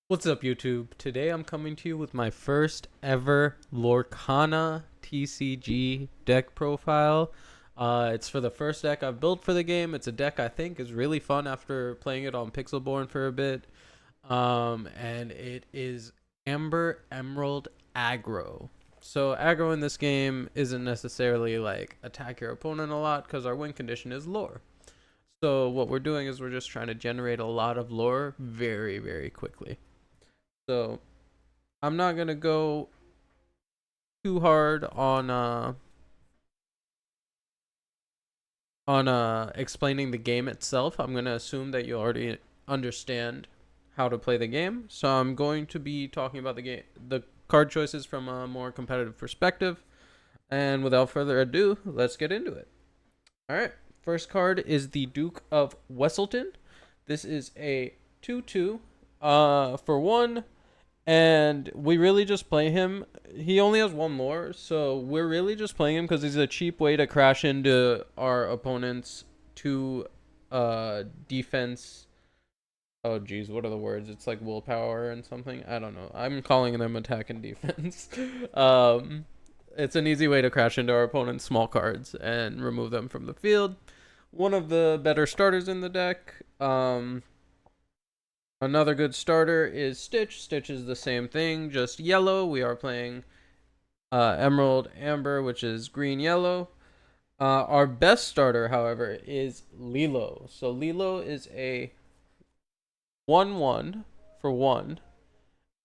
What's up, YouTube? Today I'm coming to you with my first ever LORCANA TCG deck profile. It's for the first deck I've built for the game. It's a deck I think is really fun after playing it on Pixelborn for a bit. And it is Amber Emerald Aggro. So aggro in this game isn't necessarily like attack your opponent a lot because our win condition is lore. So what we're doing is we're just trying to generate a lot of lore very, very quickly. So I'm not gonna go too hard on explaining the game itself. I'm gonna assume that you already understand how to play the game. So I'm going to be talking about the card choices from a more competitive perspective. And without further ado, let's get into it. All right. First card is the Duke of Wesselton. This is a 2/2 for one, and we really just play him. He only has one lore, so we're really just playing him because he's a cheap way to crash into our opponent's two defense. Oh geez, what are the words? It's like willpower and something. I don't know. I'm calling them attack and defense. um, it's an easy way to crash into our opponent's small cards and remove them from the field. One of the better starters in the deck. Another good starter is Stitch. Stitch is the same thing, just yellow. We are playing Emerald Amber, which is green yellow. Our best starter, however, is Lilo. So Lilo is a 1/1 for one,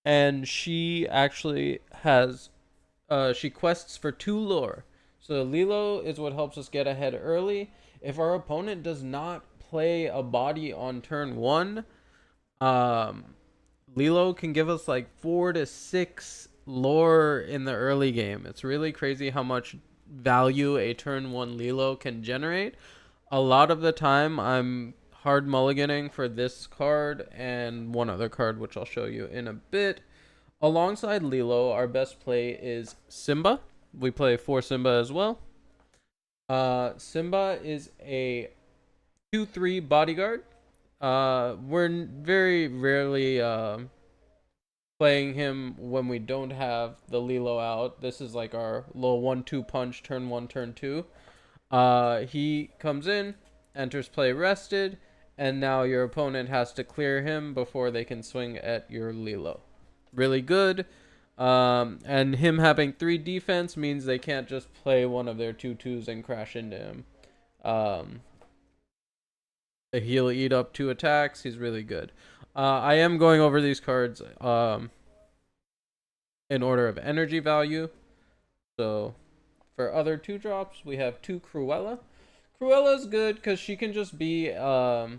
and she actually has she quests for 2 lore. So Lilo is what helps us get ahead early. If our opponent does not play a body on turn 1, um, Lilo can give us like 4 to 6 lore in the early game. It's really crazy how much value a turn 1 Lilo can generate. A lot of the time, I'm hard mulliganing for this card and one other card, which I'll show you in a bit. Alongside Lilo, our best play is Simba. We play 4 Simba as well. Simba is a 2/3 bodyguard. We're very rarely playing him when we don't have the Lilo out. This is like our little 1/2 punch, turn 1, turn 2. He comes in, enters play rested, and now your opponent has to clear him before they can swing at your Lilo. Really good. And him having 3 defense means they can't just play one of their 2/2s and crash into him. Um, he'll eat up 2 attacks. He's really good. I am going over these cards in order of energy value. So for other 2-drops, we have 2 Cruella. Cruella's good because she can just be a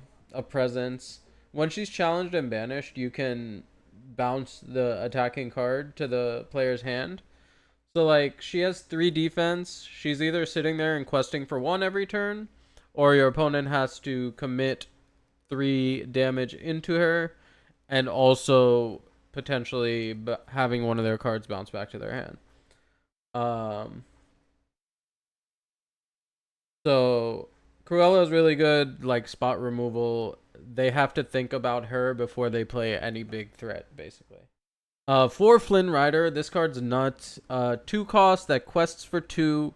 presence. When she's challenged and banished, you can bounce the attacking card to the player's hand. So like she has 3 defense. She's either sitting there and questing for 1 every turn, or your opponent has to commit 3 damage into her, and also potentially having one of their cards bounce back to their hand. Um, so Cruella is really good, like spot removal. They have to think about her before they play any big threat, basically. For Flynn Rider, this card's nuts. 2 cost that quests for 2.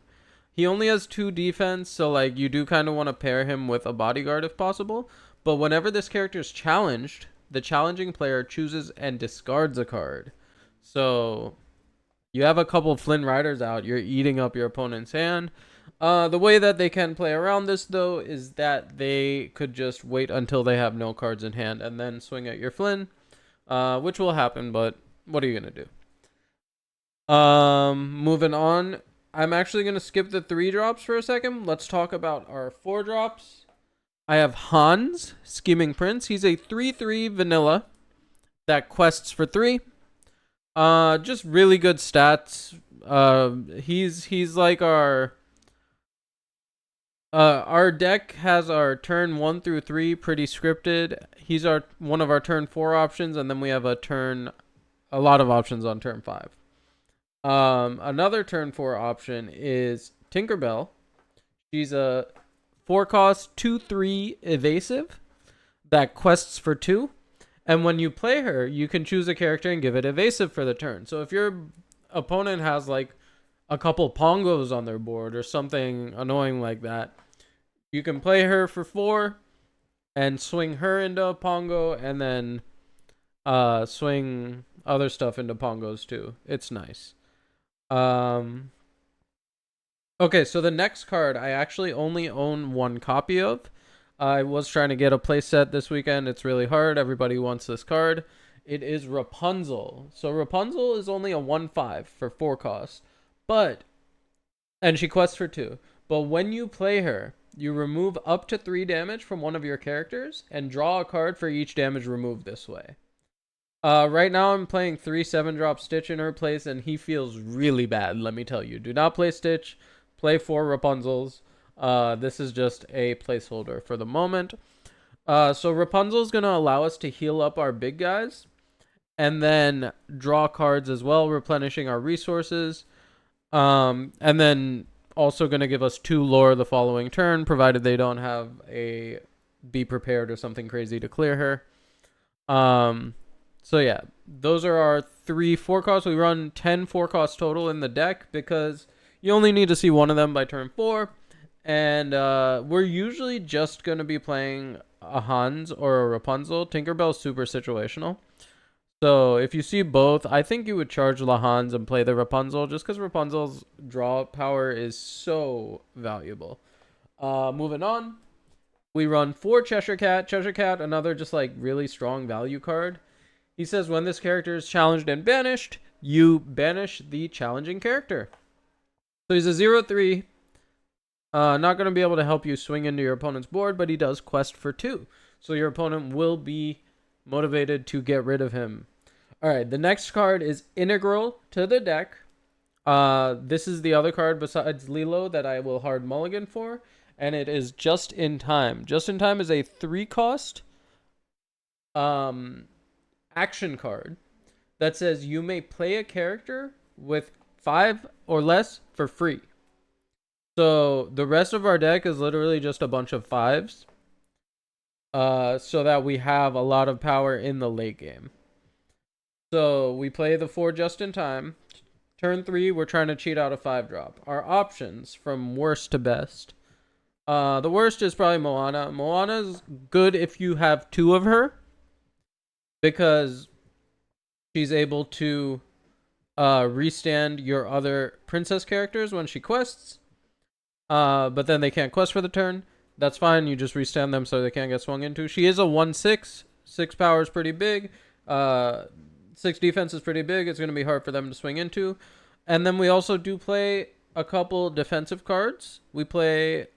He only has 2 defense, so like you do kind of want to pair him with a bodyguard if possible. But whenever this character is challenged, the challenging player chooses and discards a card. So you have a couple of Flynn Riders out, you're eating up your opponent's hand. The way that they can play around this, though, is that they could just wait until they have no cards in hand and then swing at your Flynn, which will happen, but what are you going to do? Moving on. I'm actually going to skip the 3-drops for a second. Let's talk about our 4-drops. I have Hans, Scheming Prince. He's a 3/3 vanilla that quests for 3. Just really good stats. He's like our deck has our turn 1 through 3 pretty scripted. He's one of our turn 4 options, and then we have a lot of options on turn 5. Another turn 4 option is Tinkerbell. She's a 4 cost 2/3 evasive that quests for 2, And when you play her, you can choose a character and give it evasive for the turn. So if your opponent has like a couple Pongos on their board or something annoying like that, you can play her for 4 and swing her into a Pongo, and then swing other stuff into Pongos too. It's nice. Okay, so the next card I actually only own 1 copy of. I was trying to get a playset this weekend. It's really hard. Everybody wants this card. It is Rapunzel. So Rapunzel is only a 1/5 for 4 costs. And she quests for 2. But when you play her, you remove up to 3 damage from one of your characters and draw a card for each damage removed this way. Right now I'm playing 3 7-drop Stitch in her place, and he feels really bad, let me tell you. Do not play Stitch. Play 4 Rapunzels. This is just a placeholder for the moment. So Rapunzel is going to allow us to heal up our big guys and then draw cards as well, replenishing our resources. And then also going to give us 2 lore the following turn, provided they don't have a be prepared or something crazy to clear her. So yeah, those are our 3 4 costs. We run 10 4 costs total in the deck because you only need to see one of them by turn 4. And we're usually just going to be playing a Hans or a Rapunzel. Tinkerbell's super situational. So if you see both, I think you would charge the Hans and play the Rapunzel just because Rapunzel's draw power is so valuable. Moving on, we run 4 Cheshire Cat. Cheshire Cat, another just like really strong value card. He says when this character is challenged and banished, you banish the challenging character. So he's a 0/3. Not going to be able to help you swing into your opponent's board, but he does quest for 2. So your opponent will be motivated to get rid of him. Alright, the next card is integral to the deck. This is the other card besides Lilo that I will hard mulligan for, and it is Just in Time. Just in Time is a 3 cost action card that says you may play a character with 5 or less for free. So the rest of our deck is literally just a bunch of 5s, so that we have a lot of power in the late game. So we play the 4 Just in Time. Turn 3, we're trying to cheat out a 5-drop. Our options from worst to best. The worst is probably Moana. Moana's good if you have 2 of her, because she's able to restand your other princess characters when she quests. But then they can't quest for the turn. That's fine. You just restand them so they can't get swung into. She is a 1/6. 6 power is pretty big. 6 defense is pretty big. It's going to be hard for them to swing into. And then we also do play a couple defensive cards. We play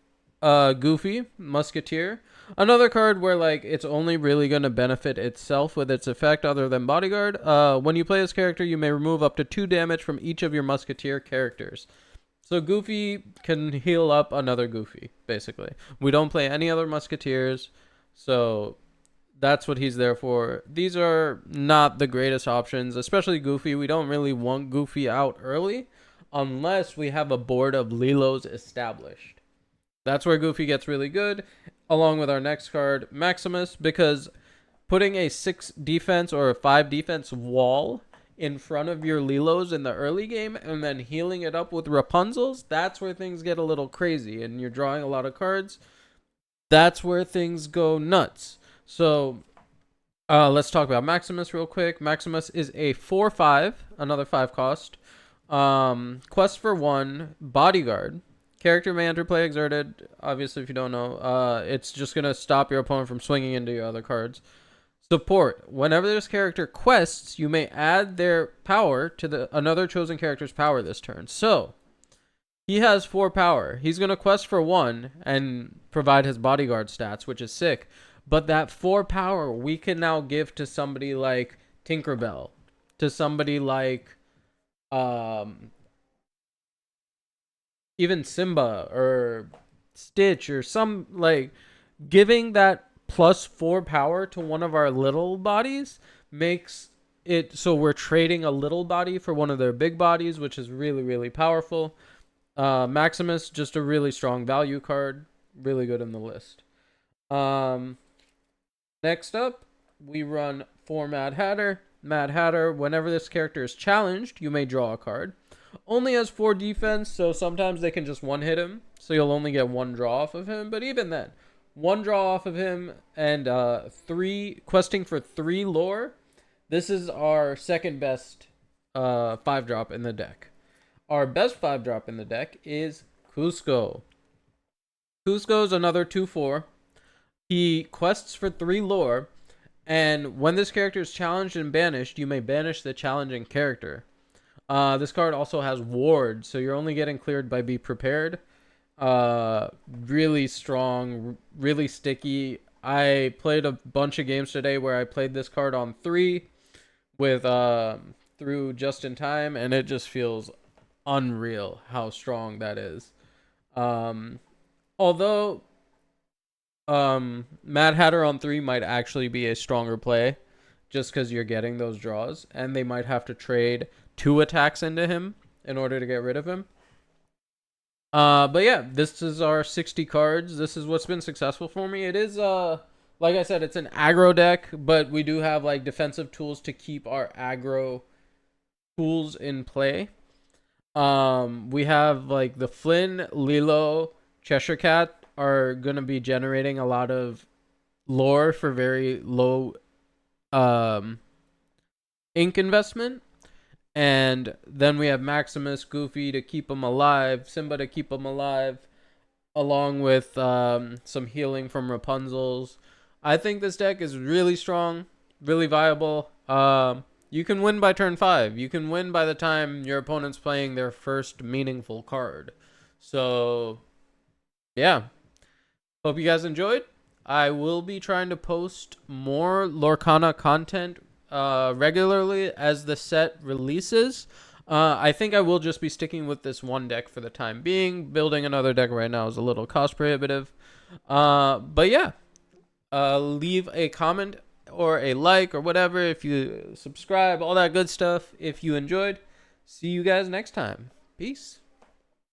Goofy, Musketeer. Another card where like it's only really going to benefit itself with its effect other than Bodyguard. When you play this character, you may remove up to 2 damage from each of your Musketeer characters. So Goofy can heal up another Goofy, basically. We don't play any other Musketeers, so that's what he's there for. These are not the greatest options, especially Goofy. We don't really want Goofy out early unless we have a board of Lilos established. That's where Goofy gets really good, along with our next card, Maximus, because putting a 6 defense or a 5 defense wall in front of your Lilos in the early game and then healing it up with Rapunzels, that's where things get a little crazy and you're drawing a lot of cards. That's where things go nuts. So let's talk about Maximus real quick. Maximus is a 4/5, another 5 cost. Quest for 1, Bodyguard. Character may enter play exerted. Obviously, if you don't know, it's just going to stop your opponent from swinging into your other cards. Support. Whenever this character quests, you may add their power to another chosen character's power this turn. So, he has 4 power. He's going to quest for 1 and provide his Bodyguard stats, which is sick. But that 4 power we can now give to somebody like Tinkerbell, to somebody like even Simba or Stitch or some, like, giving that plus 4 power to one of our little bodies makes it so we're trading a little body for one of their big bodies, which is really, really powerful. Maximus, just a really strong value card. Really good in the list. Next up, we run 4 Mad Hatter. Mad Hatter, whenever this character is challenged, you may draw a card. Only has 4 defense, so sometimes they can just one-hit him, so you'll only get 1 draw off of him. But even then, 1 draw off of him and 3 questing for 3 lore. This is our second best 5-drop in the deck. Our best 5-drop in the deck is Cusco. Cusco is another 2/4. He quests for 3 lore, and when this character is challenged and banished, you may banish the challenging character. This card also has ward, so you're only getting cleared by Be Prepared. Really strong, really sticky. I played a bunch of games today where I played this card on 3 with through Just in Time, and it just feels unreal how strong that is. Although Mad Hatter on 3 might actually be a stronger play just because you're getting those draws, and they might have to trade 2 attacks into him in order to get rid of him. But yeah, this is our 60 cards. This is what's been successful for me. It is like I said, it's an aggro deck, but we do have like defensive tools to keep our aggro tools in play. We have like the Flynn, Lilo, Cheshire Cat are gonna be generating a lot of lore for very low ink investment. And then we have Maximus, Goofy to keep them alive, Simba to keep them alive, along with some healing from Rapunzel's. I think this deck is really strong, really viable. You can win by turn 5. You can win by the time your opponent's playing their first meaningful card. So, yeah. Hope you guys enjoyed. I will be trying to post more Lorcana content regularly as the set releases. I think I will just be sticking with this one deck for the time being. Building another deck right now is a little cost prohibitive. But yeah, leave a comment or a like or whatever if you subscribe, all that good stuff if you enjoyed. See you guys next time. Peace.